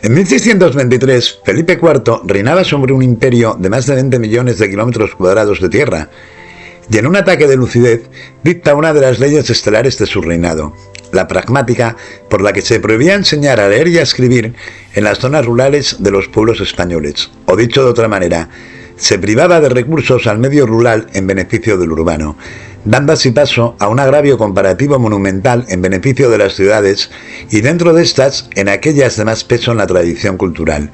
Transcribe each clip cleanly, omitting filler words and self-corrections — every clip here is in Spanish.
En 1623, Felipe IV reinaba sobre un imperio de más de 20 millones de kilómetros cuadrados de tierra, y en un ataque de lucidez dicta una de las leyes estelares de su reinado, la pragmática, por la que se prohibía enseñar a leer y a escribir en las zonas rurales de los pueblos españoles, o dicho de otra manera, se privaba de recursos al medio rural en beneficio del urbano, dando así paso a un agravio comparativo monumental en beneficio de las ciudades y dentro de estas en aquellas de más peso en la tradición cultural,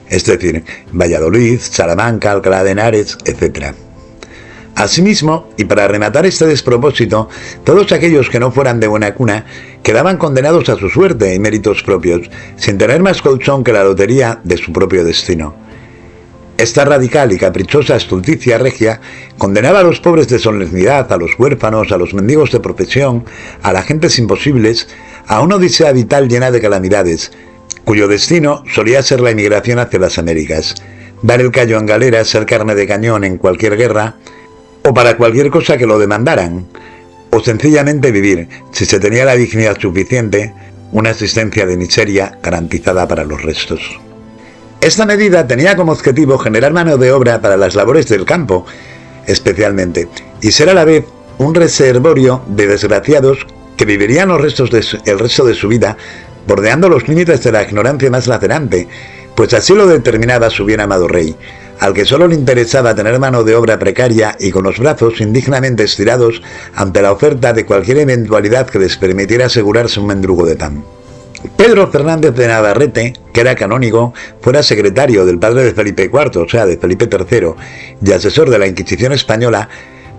es decir, Valladolid, Salamanca, Alcalá de Henares, etc. Asimismo, y para rematar este despropósito, todos aquellos que no fueran de buena cuna quedaban condenados a su suerte y méritos propios, sin tener más colchón que la lotería de su propio destino. Esta radical y caprichosa estulticia regia condenaba a los pobres de solemnidad, a los huérfanos, a los mendigos de profesión, a las gentes imposibles, a una odisea vital llena de calamidades, cuyo destino solía ser la emigración hacia las Américas, dar el callo en galera, ser carne de cañón en cualquier guerra, o para cualquier cosa que lo demandaran, o sencillamente vivir, si se tenía la dignidad suficiente, una existencia de miseria garantizada para los restos. Esta medida tenía como objetivo generar mano de obra para las labores del campo, especialmente, y ser a la vez un reservorio de desgraciados que vivirían el resto de su vida bordeando los límites de la ignorancia más lacerante, pues así lo determinaba su bien amado rey, al que solo le interesaba tener mano de obra precaria y con los brazos indignamente estirados ante la oferta de cualquier eventualidad que les permitiera asegurarse un mendrugo de pan. Pedro Fernández de Navarrete, que era canónigo, fuera secretario del padre de Felipe IV, o sea, de Felipe III, y asesor de la Inquisición española,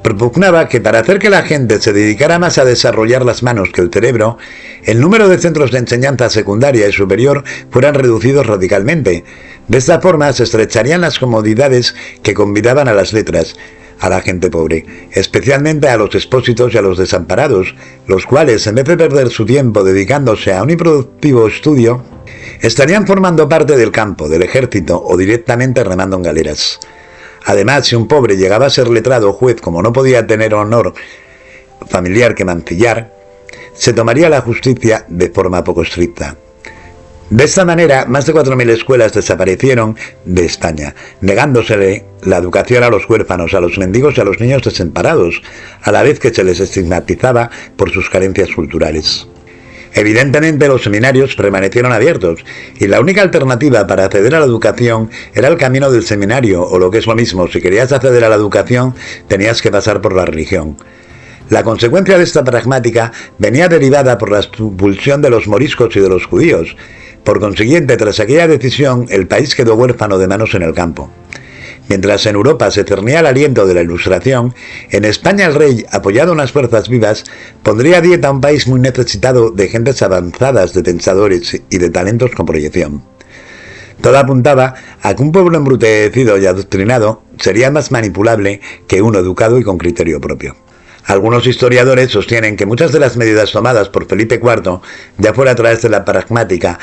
propugnaba que para hacer que la gente se dedicara más a desarrollar las manos que el cerebro, el número de centros de enseñanza secundaria y superior fueran reducidos radicalmente. De esta forma se estrecharían las comodidades que convidaban a las letras, a la gente pobre, especialmente a los expósitos y a los desamparados, los cuales, en vez de perder su tiempo dedicándose a un improductivo estudio, estarían formando parte del campo, del ejército o directamente remando en galeras. Además, si un pobre llegaba a ser letrado o juez, como no podía tener honor familiar que mancillar, se tomaría la justicia de forma poco estricta. De esta manera, más de 4.000 escuelas desaparecieron de España, negándosele la educación a los huérfanos, a los mendigos y a los niños desamparados, a la vez que se les estigmatizaba por sus carencias culturales. Evidentemente, los seminarios permanecieron abiertos, y la única alternativa para acceder a la educación era el camino del seminario, o lo que es lo mismo, si querías acceder a la educación, tenías que pasar por la religión. La consecuencia de esta pragmática venía derivada por la expulsión de los moriscos y de los judíos. Por consiguiente, tras aquella decisión, el país quedó huérfano de manos en el campo. Mientras en Europa se cernía el aliento de la Ilustración, en España el rey, apoyado en las fuerzas vivas, pondría a dieta a un país muy necesitado de gentes avanzadas, de pensadores y de talentos con proyección. Todo apuntaba a que un pueblo embrutecido y adoctrinado sería más manipulable que uno educado y con criterio propio. Algunos historiadores sostienen que muchas de las medidas tomadas por Felipe IV, ya fuera a través de la pragmática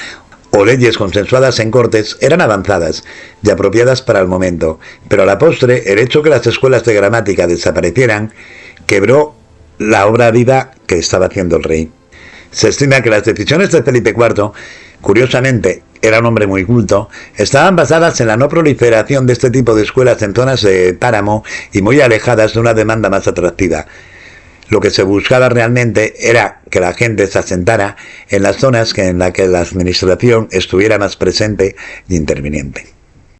o leyes consensuadas en Cortes, eran avanzadas y apropiadas para el momento, pero a la postre el hecho que las escuelas de gramática desaparecieran quebró la obra viva que estaba haciendo el rey. Se estima que las decisiones de Felipe IV, curiosamente, era un hombre muy culto, estaban basadas en la no proliferación de este tipo de escuelas en zonas de páramo y muy alejadas de una demanda más atractiva. Lo que se buscaba realmente era que la gente se asentara en las zonas en las que la administración estuviera más presente y interviniente.